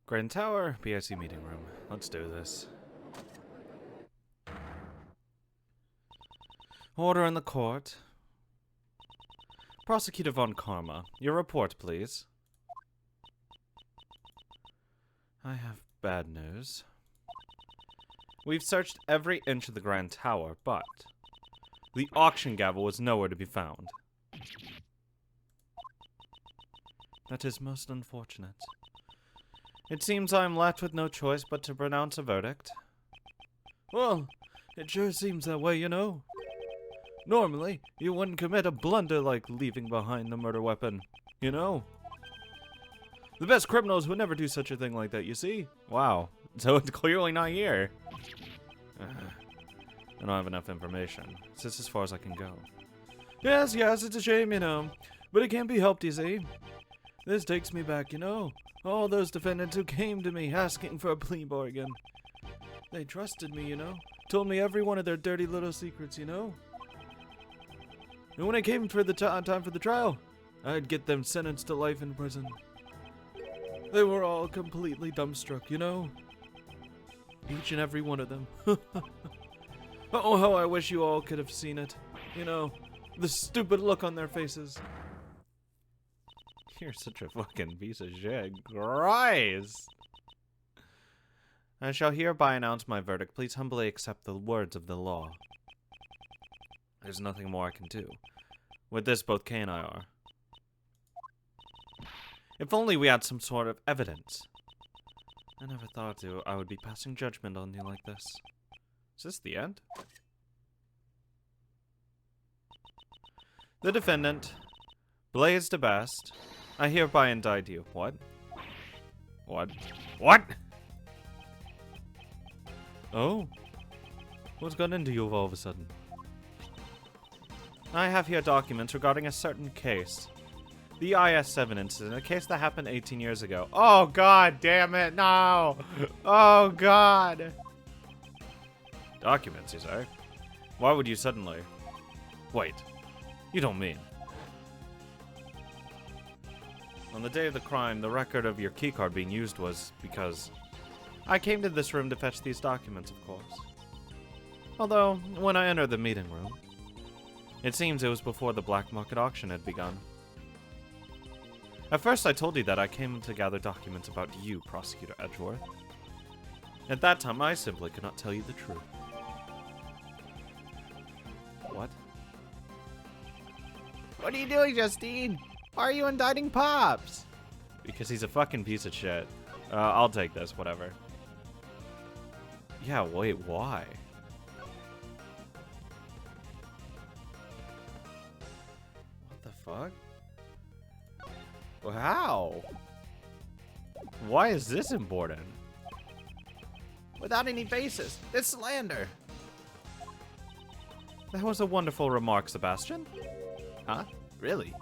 Grand Tower, PIC meeting room. Let's do this. Order in the court. Prosecutor von Karma, your report, please. I have bad news. We've searched every inch of the Grand Tower, but the auction gavel was nowhere to be found. That is most unfortunate. It seems I am left with no choice but to pronounce a verdict. Well, it sure seems that way, you know. Normally, you wouldn't commit a blunder like leaving behind the murder weapon, you know? The best criminals would never do such a thing like that, you see? Wow, so it's clearly not here. I don't have enough information. It's just as far as I can go. Yes, it's a shame, you know. But it can't be helped, you see. This takes me back, you know. All those defendants who came to me asking for a plea bargain. They trusted me, you know. Told me every one of their dirty little secrets, you know. And when it came for the time for the trial, I'd get them sentenced to life in prison. They were all completely dumbstruck, you know. Each and every one of them. Oh, how I wish you all could have seen it. You know, the stupid look on their faces. You're such a fucking piece of shit. Christ! I shall hereby announce my verdict. Please humbly accept the words of the law. There's nothing more I can do. With this, both Kay and I are. If only we had some sort of evidence. I never thought I would be passing judgment on you like this. Is this the end? The defendant, Blaze de Best, I hereby indict you. What? What? What? Oh? What's gotten into you all of a sudden? I have here documents regarding a certain case. The IS-7 incident, a case that happened 18 years ago. Oh, God damn it, no! Oh, God! Documents, you say? Why would you suddenly... Wait, you don't mean... On the day of the crime, the record of your keycard being used was because... I came to this room to fetch these documents, of course. Although, when I entered the meeting room, it seems it was before the black market auction had begun. At first I told you that I came to gather documents about you, Prosecutor Edgeworth. At that time, I simply could not tell you the truth. What? What are you doing, Justine? Why are you indicting Pops? Because he's a fucking piece of shit. I'll take this, whatever. Yeah, wait, why? What the fuck? How? Why is this important? Without any basis. It's slander. That was a wonderful remark, Sebastian. Huh? Really?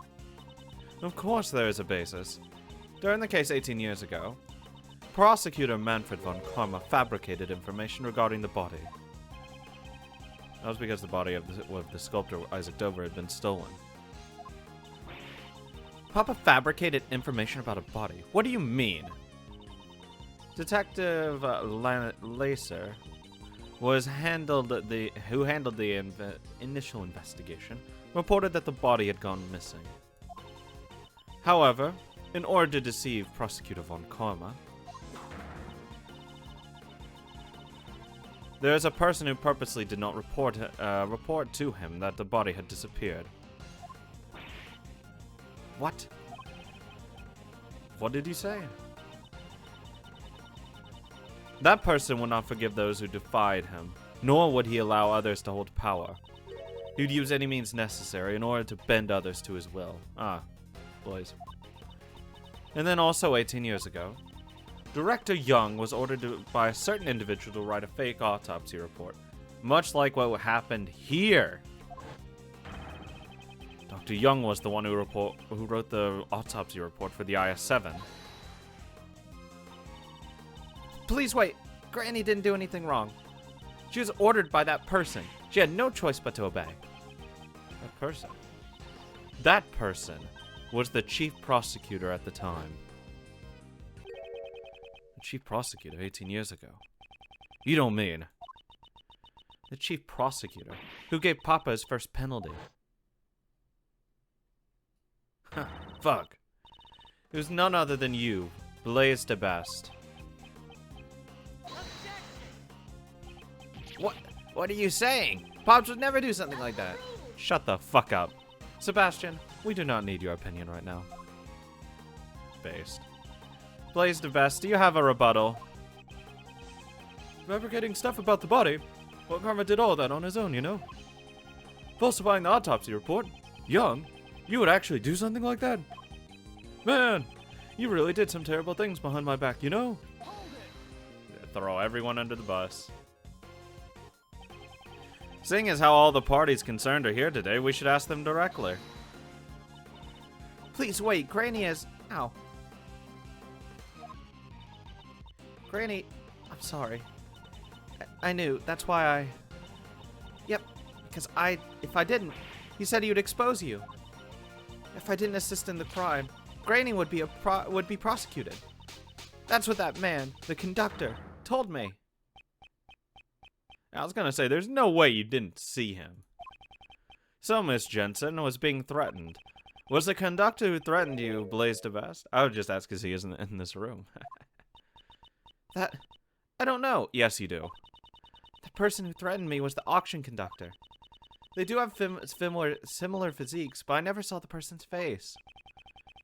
Of course there is a basis. During the case 18 years ago, Prosecutor Manfred von Karma fabricated information regarding the body. That was because the body of the sculptor Isaac Dover had been stolen. Papa fabricated information about a body. What do you mean? Detective Lacer who handled the initial investigation, reported that the body had gone missing. However, in order to deceive Prosecutor von Karma, there is a person who purposely did not report to him that the body had disappeared. What? What did he say? That person would not forgive those who defied him, nor would he allow others to hold power. He would use any means necessary in order to bend others to his will. Ah, boys. And then also 18 years ago, Director Young was ordered by a certain individual to write a fake autopsy report, much like what happened here. Dr. Young was the one who wrote the autopsy report for the IS-7. Please wait. Granny didn't do anything wrong. She was ordered by that person. She had no choice but to obey. That person? That person was the chief prosecutor at the time. The chief prosecutor 18 years ago. You don't mean... The chief prosecutor, who gave Papa his first penalty. Fuck. It was none other than you, Blaise de Best. What are you saying? Pops would never do something like that. Shut the fuck up. Sebastian, we do not need your opinion right now. Based. Blaise de Best, do you have a rebuttal? Fabricating stuff about the body? Well, Karma did all that on his own, you know? Falsifying the autopsy report? Young? You would actually do something like that? Man, you really did some terrible things behind my back, you know? Throw everyone under the bus. Seeing as how all the parties concerned are here today, we should ask them directly. Please wait, Granny is... Ow. Granny, I'm sorry. I knew, that's why I... Yep, because if I didn't, he said he would expose you. If I didn't assist in the crime, Granny would be prosecuted. That's what that man, the conductor, told me. I was gonna say, there's no way you didn't see him. So, Miss Jensen was being threatened. Was the conductor who threatened you Blaise de Best? I would just ask because he isn't in this room. I don't know. Yes, you do. The person who threatened me was the auction conductor. They do have similar physiques, but I never saw the person's face.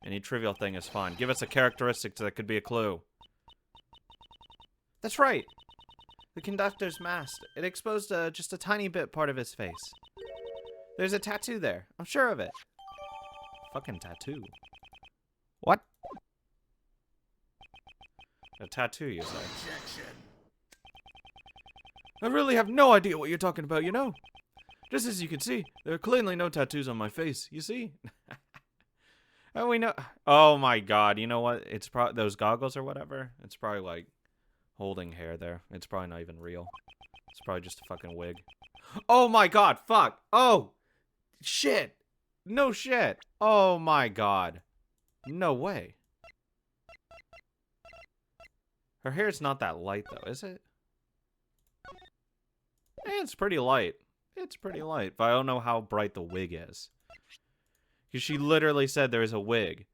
Any trivial thing is fine. Give us a characteristic that could be a clue. That's right. The conductor's mask. It exposed just a tiny bit part of his face. There's a tattoo there. I'm sure of it. Fucking tattoo. What? A tattoo, you say? I really have no idea what you're talking about, you know? Just as you can see, there are clearly no tattoos on my face, you see? And we know... Oh my god, you know what? It's probably those goggles or whatever. It's probably like holding hair there. It's probably not even real. It's probably just a fucking wig. Oh my god, fuck! Oh! Shit! No shit! Oh my god. No way. Her hair's not that light though, is it? It's pretty light. It's pretty light, but I don't know how bright the wig is. Because she literally said there is a wig.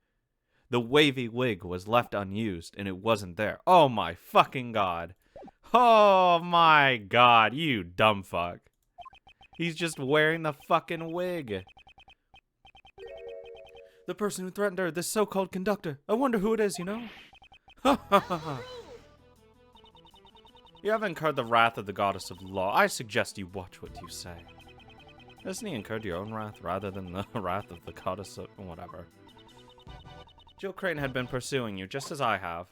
The wavy wig was left unused, and it wasn't there. Oh my fucking god. Oh my god, you dumb fuck. He's just wearing the fucking wig. The person who threatened her, this so-called conductor. I wonder who it is, you know? Ha ha ha ha. You have incurred the wrath of the goddess of law. I suggest you watch what you say. Hasn't he incurred your own wrath rather than the wrath of the goddess of whatever? Jill Crane had been pursuing you just as I have.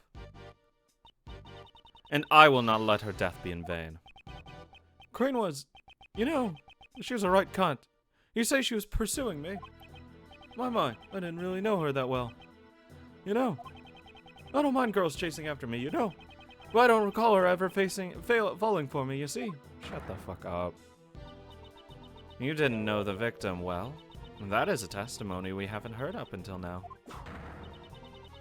And I will not let her death be in vain. Crane was... You know, she was a right cunt. You say she was pursuing me? My, I didn't really know her that well. You know, I don't mind girls chasing after me, you know. But I don't recall her ever falling for me, you see? Shut the fuck up. You didn't know the victim well. That is a testimony we haven't heard up until now.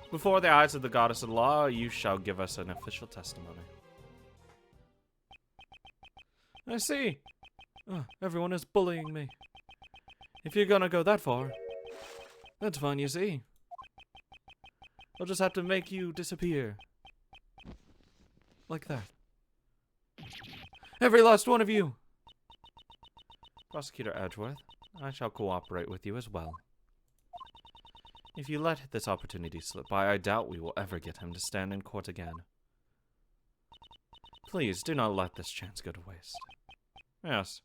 Before the eyes of the goddess of law, you shall give us an official testimony. I see. Oh, everyone is bullying me. If you're gonna go that far, that's fine, you see. I'll just have to make you disappear. Like that. Every last one of you! Prosecutor Edgeworth, I shall cooperate with you as well. If you let this opportunity slip by, I doubt we will ever get him to stand in court again. Please, do not let this chance go to waste. Yes.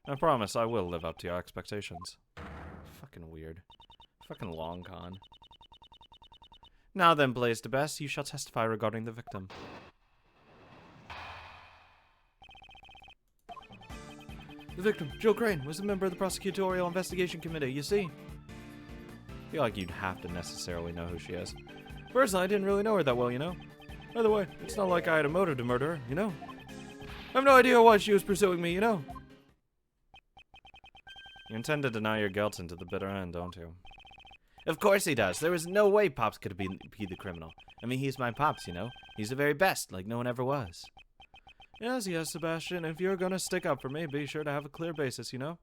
I promise I will live up to your expectations. Fucking weird. Fucking long con. Now then, Blaise de Best, you shall testify regarding the victim. The victim, Jill Crane, was a member of the Prosecutorial Investigation Committee, you see? I feel like you'd have to necessarily know who she is. Personally, I didn't really know her that well, you know? By the way, it's not like I had a motive to murder her, you know? I have no idea why she was pursuing me, you know? You intend to deny your guilt into the bitter end, don't you? Of course he does. There was no way Pops could be the criminal. I mean, he's my Pops, you know? He's the very best, like no one ever was. Yes, Sebastian. If you're gonna stick up for me, be sure to have a clear basis, you know?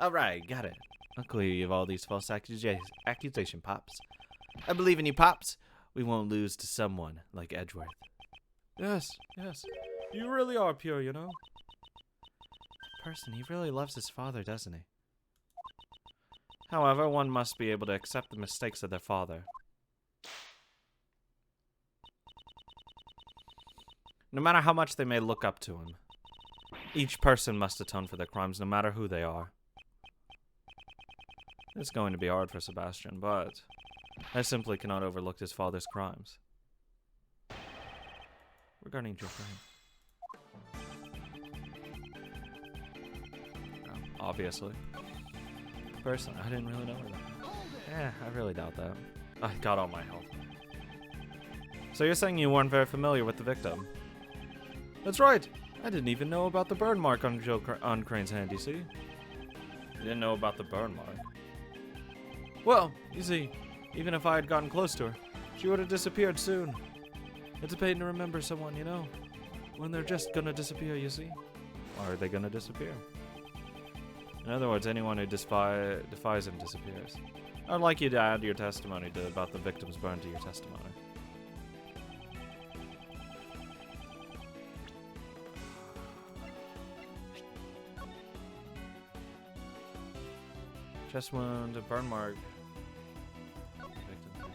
Alright, got it. I'll clear you of all these false accusation, Pops. I believe in you, Pops. We won't lose to someone like Edgeworth. Yes. You really are pure, you know? Person, he really loves his father, doesn't he? However, one must be able to accept the mistakes of their father. No matter how much they may look up to him, each person must atone for their crimes, no matter who they are. It's going to be hard for Sebastian, but I simply cannot overlook his father's crimes. Regarding Joe Crane. Obviously. Personally, I didn't really know that. I really doubt that. I got all my health. So you're saying you weren't very familiar with the victim? That's right. I didn't even know about the burn mark on Crane's hand, you see? You didn't know about the burn mark? Well, you see, even if I had gotten close to her, she would have disappeared soon. It's a pain to remember someone, you know? When they're just gonna disappear, you see? Or are they gonna disappear? In other words, anyone who defies him disappears. I'd like you to add your testimony about the victim's burn to your testimony. Chest wound, a burn mark. Victim.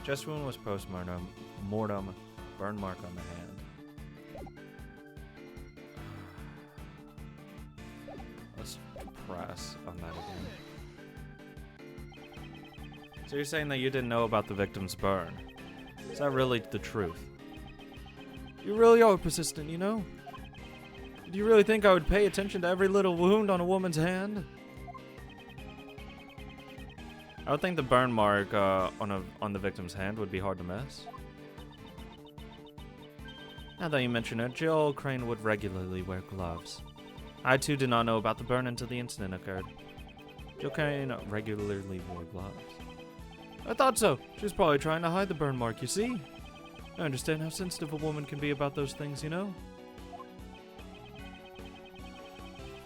Chest wound was post-mortem. Burn mark on the hand. Let's press on that again. So you're saying that you didn't know about the victim's burn? Is that really the truth? You really are persistent, you know? Do you really think I would pay attention to every little wound on a woman's hand? I would think the burn mark on the victim's hand would be hard to miss. Now that you mention it, Jill Crane would regularly wear gloves. I too did not know about the burn until the incident occurred. Jill Crane regularly wore gloves. I thought so. She was probably trying to hide the burn mark, you see? I understand how sensitive a woman can be about those things, you know?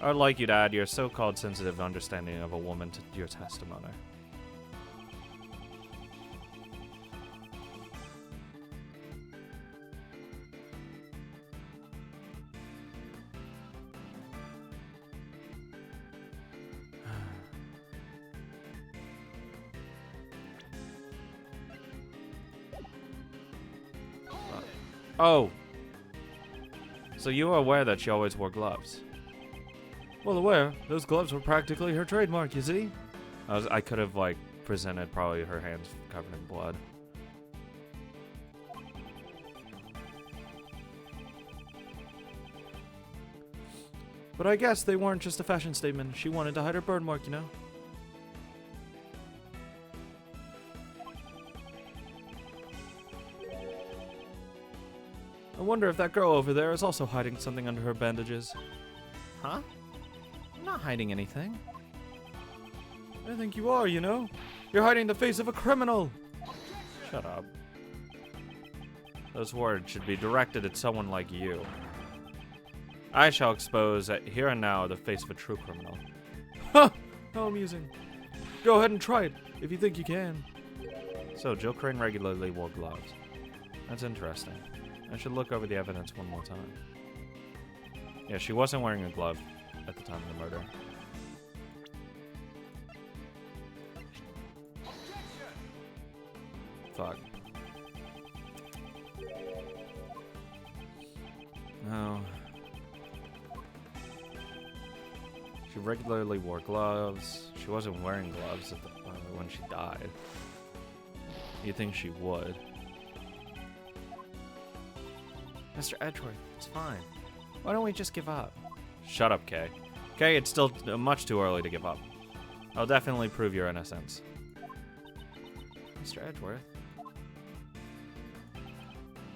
I would like you to add your so-called sensitive understanding of a woman to your testimony. Oh. So you were aware that she always wore gloves? Well aware. Those gloves were practically her trademark, you see? I could have, like, presented probably her hands covered in blood. But I guess they weren't just a fashion statement. She wanted to hide her burn mark, you know? I wonder if that girl over there is also hiding something under her bandages. Huh? I'm not hiding anything. I think you are, you know? You're hiding the face of a criminal! Shut up. Those words should be directed at someone like you. I shall expose here and now the face of a true criminal. Ha! How amusing. Go ahead and try it, if you think you can. So, Jill Crane regularly wore gloves. That's interesting. I should look over the evidence one more time. Yeah, she wasn't wearing a glove at the time of the murder. Fuck. No. She regularly wore gloves. She wasn't wearing gloves at when she died. You'd think she would. Mr. Edgeworth, it's fine. Why don't we just give up? Shut up, Kay. Kay, it's still much too early to give up. I'll definitely prove your innocence. Mr. Edgeworth?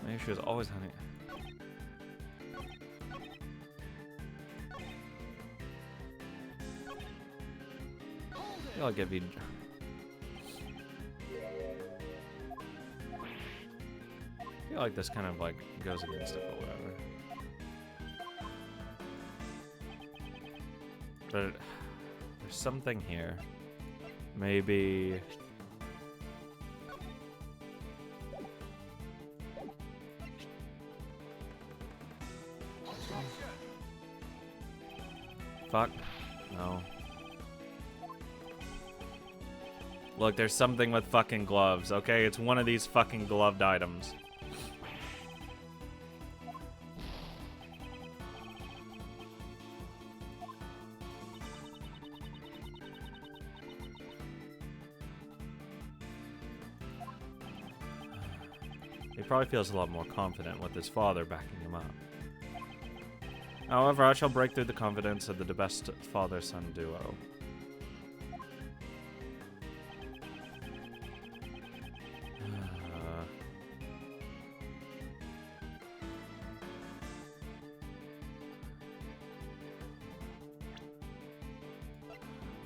Maybe she was always honey. I'll give you... feel like this kind of like goes against it, but whatever. But there's something here. Maybe. Fuck. No. Look, there's something with fucking gloves, okay? It's one of these fucking gloved items. He probably feels a lot more confident with his father backing him up. However, I shall break through the confidence of the best father-son duo.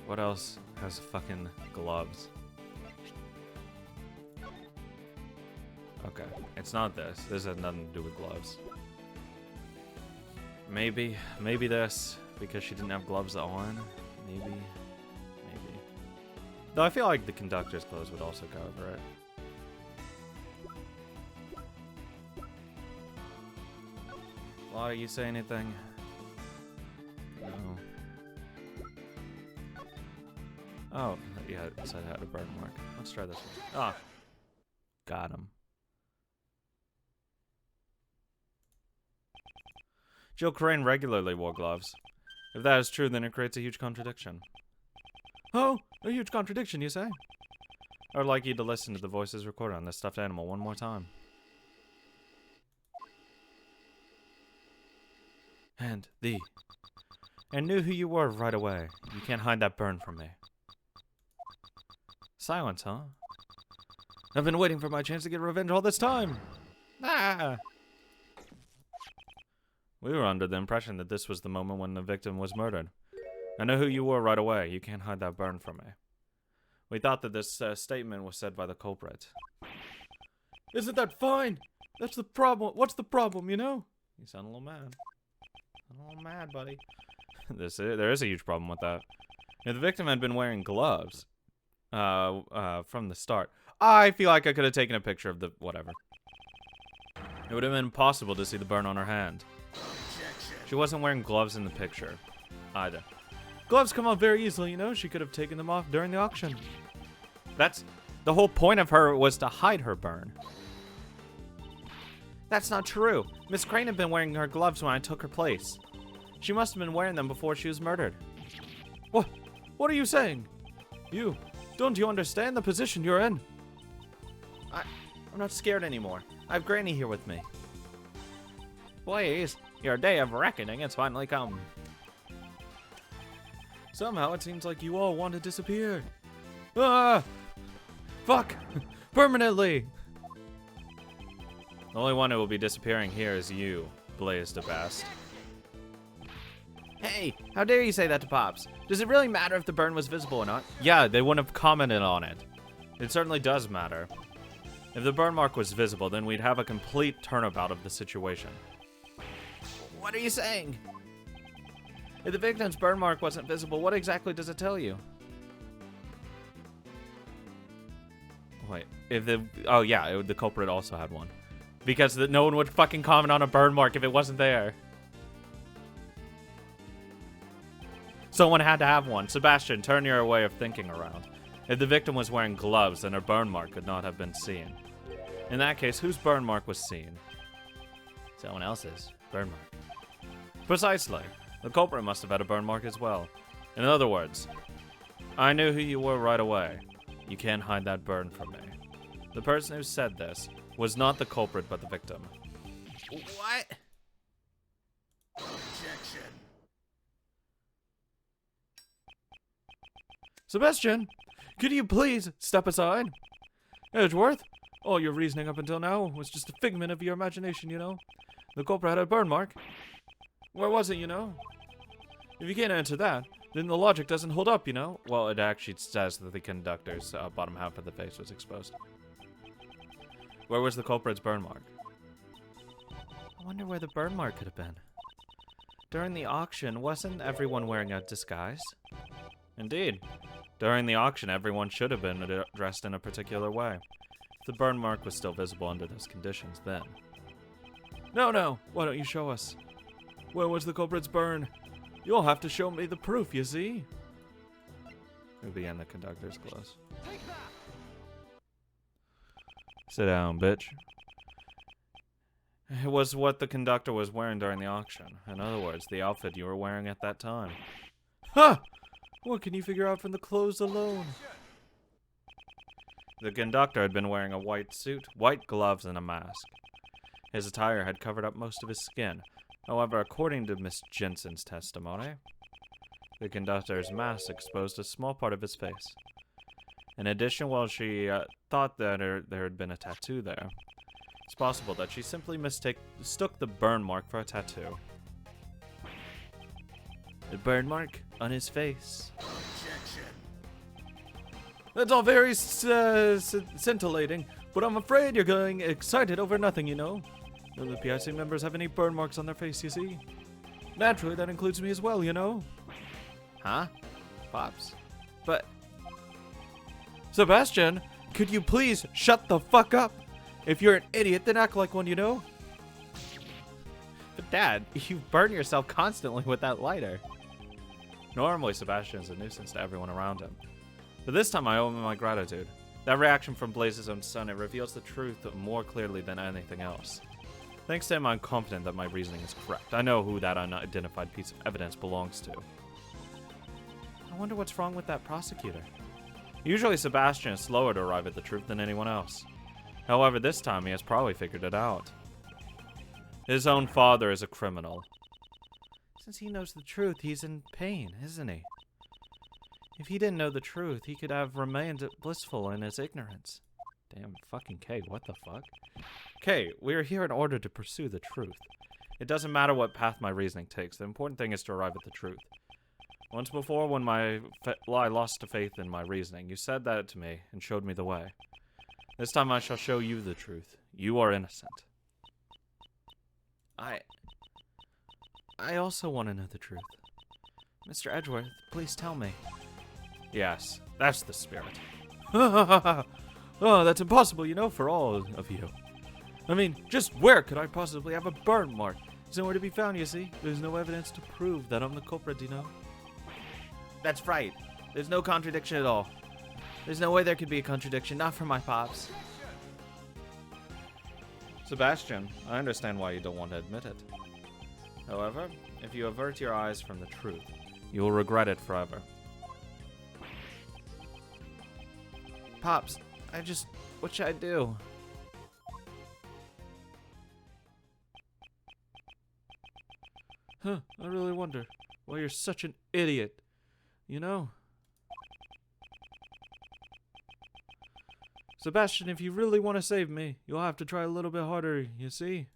What else has fucking gloves? Okay, it's not this. This has nothing to do with gloves. Maybe this, because she didn't have gloves on. Maybe. Though I feel like the conductor's clothes would also cover it. Why, you say anything? No. Oh, yeah, it said it had a burn mark. Let's try this one. Ah. Got him. Jill Crane regularly wore gloves. If that is true, then it creates a huge contradiction. Oh, a huge contradiction, you say? I would like you to listen to the voices recorded on this stuffed animal one more time. I knew who you were right away. You can't hide that burn from me. Silence, huh? I've been waiting for my chance to get revenge all this time. Ah! We were under the impression that this was the moment when the victim was murdered. I know who you were right away. You can't hide that burn from me. We thought that this statement was said by the culprit. Isn't that fine? That's the problem. What's the problem, you know? You sound a little mad. A little mad, buddy. There is a huge problem with that. If the victim had been wearing gloves from the start, I feel like I could have taken a picture of the whatever. It would have been impossible to see the burn on her hand. She wasn't wearing gloves in the picture either. Gloves come off very easily, you know. She could have taken them off during the auction. That's the whole point of her, was to hide her burn. That's not true. Miss Crane had been wearing her gloves when I took her place. She must have been wearing them before she was murdered. What? What are you saying? Don't you understand the position you're in? I'm not scared anymore. I have Granny here with me. Please, your day of reckoning has finally come. Somehow it seems like you all want to disappear. Ah! Fuck! Permanently! The only one who will be disappearing here is you, Blaze the Best. Hey, how dare you say that to Pops? Does it really matter if the burn was visible or not? Yeah, they wouldn't have commented on it. It certainly does matter. If the burn mark was visible, then we'd have a complete turnabout of the situation. What are you saying? If the victim's burn mark wasn't visible, what exactly does it tell you? Wait, oh yeah, the culprit also had one. Because no one would fucking comment on a burn mark if it wasn't there. Someone had to have one. Sebastian, turn your way of thinking around. If the victim was wearing gloves, then her burn mark could not have been seen. In that case, whose burn mark was seen? Someone else's burn mark. Precisely. The culprit must have had a burn mark as well. In other words, I knew who you were right away. You can't hide that burn from me. The person who said this was not the culprit, but the victim. What? Objection. Sebastian, could you please step aside? Edgeworth, all your reasoning up until now was just a figment of your imagination, you know. The culprit had a burn mark. Where was it, you know? If you can't answer that, then the logic doesn't hold up, you know? Well, it actually says that the conductor's bottom half of the face was exposed. Where was the culprit's burn mark? wonder where the burn mark could have been. During the auction, wasn't everyone wearing a disguise? Indeed. During the auction, everyone should have been dressed in a particular way. The burn mark was still visible under those conditions then. No, why don't you show us? Where was the culprit's burn? You'll have to show me the proof, you see? We'll be in the conductor's clothes. Sit down, bitch. It was what the conductor was wearing during the auction. In other words, the outfit you were wearing at that time. Ha! What can you figure out from the clothes alone? The conductor had been wearing a white suit, white gloves, and a mask. His attire had covered up most of his skin. However, according to Miss Jensen's testimony, the conductor's mask exposed a small part of his face. In addition, while she thought that there had been a tattoo there, it's possible that she simply mistook the burn mark for a tattoo. The burn mark on his face. That's all very scintillating, but I'm afraid you're getting excited over nothing, you know. None of the PIC members have any burn marks on their face, you see. Naturally, that includes me as well, you know. Huh? Pops? But... Sebastian, could you please shut the fuck up? If you're an idiot, then act like one, you know? But Dad, you burn yourself constantly with that lighter. Normally, Sebastian is a nuisance to everyone around him. But this time I owe him my gratitude. That reaction from Blaze's own son, it reveals the truth more clearly than anything else. Thanks to him, I'm confident that my reasoning is correct. I know who that unidentified piece of evidence belongs to. I wonder what's wrong with that prosecutor. Usually Sebastian is slower to arrive at the truth than anyone else. However, this time he has probably figured it out. His own father is a criminal. Since he knows the truth, he's in pain, isn't he? If he didn't know the truth, he could have remained blissful in his ignorance. Damn fucking Kay, what the fuck? Kay, we are here in order to pursue the truth. It doesn't matter what path my reasoning takes, the important thing is to arrive at the truth. Once before, when I lost faith in my reasoning, you said that to me and showed me the way. This time I shall show you the truth. You are innocent. I also want to know the truth. Mr. Edgeworth, please tell me. Yes, that's the spirit. Oh, that's impossible, you know, for all of you. I mean, just where could I possibly have a burn mark? It's nowhere to be found, you see. There's no evidence to prove that I'm the culprit, you know? That's right. There's no contradiction at all. There's no way there could be a contradiction, not for my pops. Sebastian, I understand why you don't want to admit it. However, if you avert your eyes from the truth, you will regret it forever. Pops, what should I do? I really wonder why you're such an idiot, you know? Sebastian, if you really want to save me, you'll have to try a little bit harder, you see?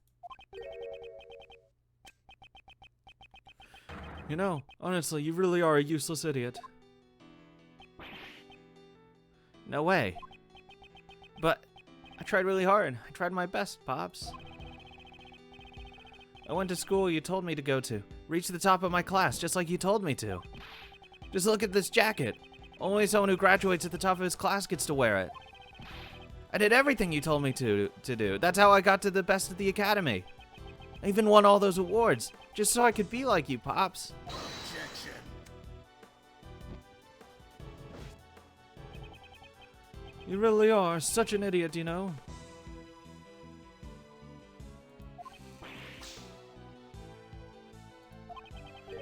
You know, honestly, you really are a useless idiot. No way. But I tried really hard. I tried my best, Pops. I went to school you told me to go to. Reached the top of my class, just like you told me to. Just look at this jacket. Only someone who graduates at the top of his class gets to wear it. I did everything you told me to do. That's how I got to the best of the academy. I even won all those awards, just so I could be like you, Pops. Objection. You really are such an idiot, you know?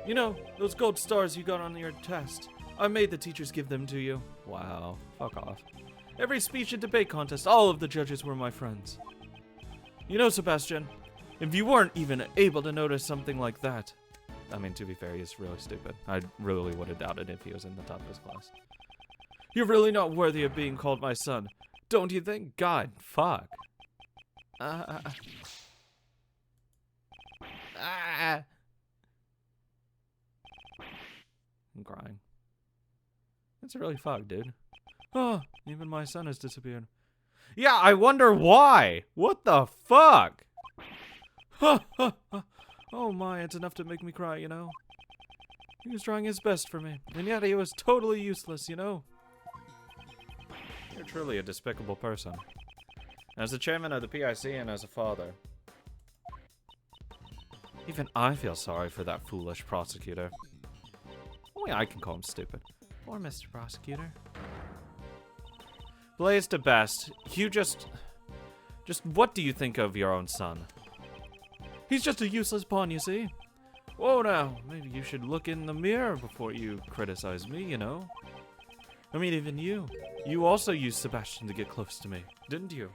You know, those gold stars you got on your test, I made the teachers give them to you. Wow, fuck off. Every speech and debate contest, all of the judges were my friends. You know, Sebastian, if you weren't even able to notice something like that, I mean, to be fair, he's really stupid. I really would have doubted if he was in the top of his class. You're really not worthy of being called my son, don't you think? God, fuck. I'm crying. It's really fucked, dude. Oh, even my son has disappeared. Yeah, I wonder why. What the fuck? Ha ha ha! Oh my, it's enough to make me cry, you know. He was trying his best for me, and yet he was totally useless, you know. You're truly a despicable person. As the chairman of the PIC and as a father. Even I feel sorry for that foolish prosecutor. Only I can call him stupid. Poor Mr. Prosecutor. Blaze to best, you just what do you think of your own son? He's just a useless pawn, you see. Whoa now, maybe you should look in the mirror before you criticize me, you know? I mean, even you. You also used Sebastian to get close to me, didn't you?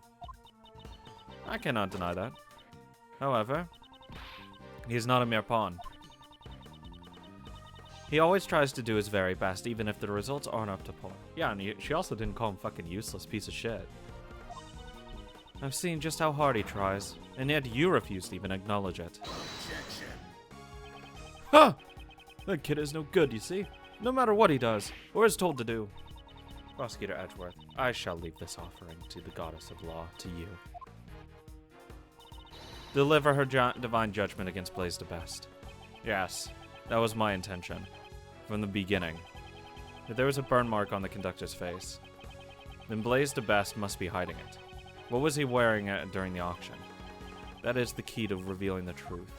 I cannot deny that. However, he's not a mere pawn. He always tries to do his very best, even if the results aren't up to par. Yeah, and she also didn't call him fucking useless piece of shit. I've seen just how hard he tries, and yet you refuse to even acknowledge it. Ha! That kid is no good, you see? No matter what he does, or is told to do. Prosecutor Edgeworth, I shall leave this offering to the goddess of law, to you. Deliver her divine judgment against Blaze the Best. Yes, that was my intention. From the beginning. If there was a burn mark on the conductor's face, then Blaze the Best must be hiding it. What was he wearing during the auction? That is the key to revealing the truth.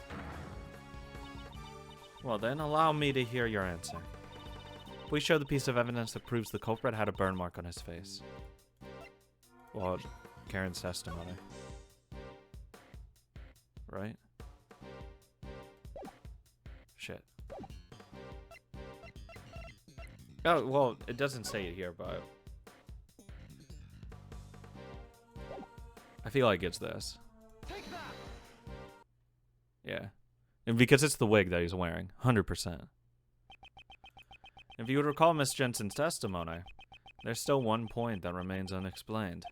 Well then, allow me to hear your answer. Please show the piece of evidence that proves the culprit had a burn mark on his face. Well, Karen's testimony. Right? Shit. Oh, well, it doesn't say it here, but I feel like it's this. Yeah. And because it's the wig that he's wearing. 100%. If you would recall Miss Jensen's testimony, there's still one point that remains unexplained.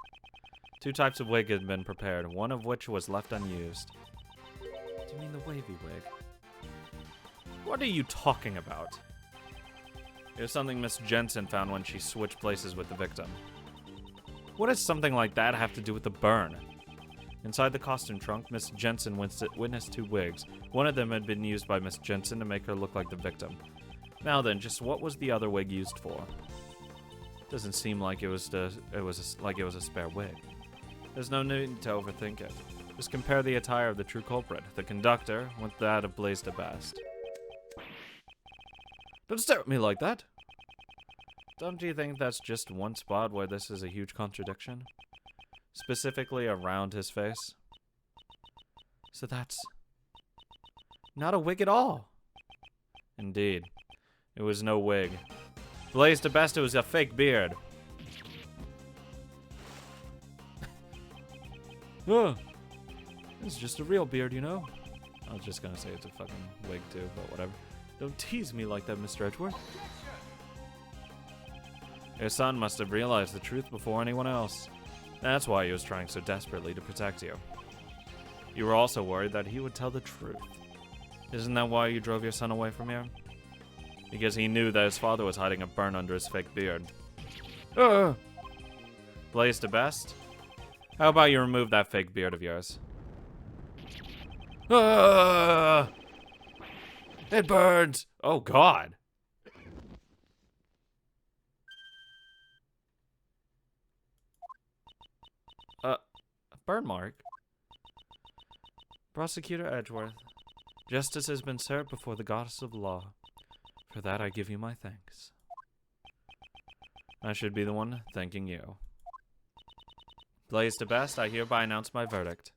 2 types of wig had been prepared, one of which was left unused. Do you mean the wavy wig? What are you talking about? It was something Miss Jensen found when she switched places with the victim. What does something like that have to do with the burn? Inside the costume trunk, Miss Jensen witnessed 2 wigs. One of them had been used by Miss Jensen to make her look like the victim. Now then, just what was the other wig used for? Doesn't seem like it was a spare wig. There's no need to overthink it. Just compare the attire of the true culprit, the conductor, with that of Blaze the Best. Don't stare at me like that! Don't you think that's just one spot where this is a huge contradiction? Specifically around his face? So that's not a wig at all! Indeed. It was no wig. Blaze the Best, it was a fake beard. Oh, it's just a real beard, you know? I was just gonna say it's a fucking wig too, but whatever. Don't tease me like that, Mr. Edgeworth. Your son must have realized the truth before anyone else. That's why he was trying so desperately to protect you. You were also worried that he would tell the truth. Isn't that why you drove your son away from here? Because he knew that his father was hiding a burn under his fake beard. Blaze the Best? How about you remove that fake beard of yours? It burns! Oh god! A burn mark? Prosecutor Edgeworth, justice has been served before the goddess of law. For that I give you my thanks. I should be the one thanking you. Blaze the Best, I hereby announce my verdict.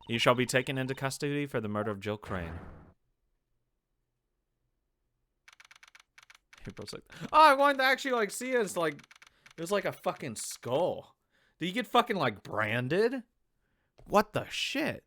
You shall be taken into custody for the murder of Jill Crane. April's like, oh, I wanted to actually like see it. It's like, it was like a fucking skull. Did you get fucking like branded? What the shit?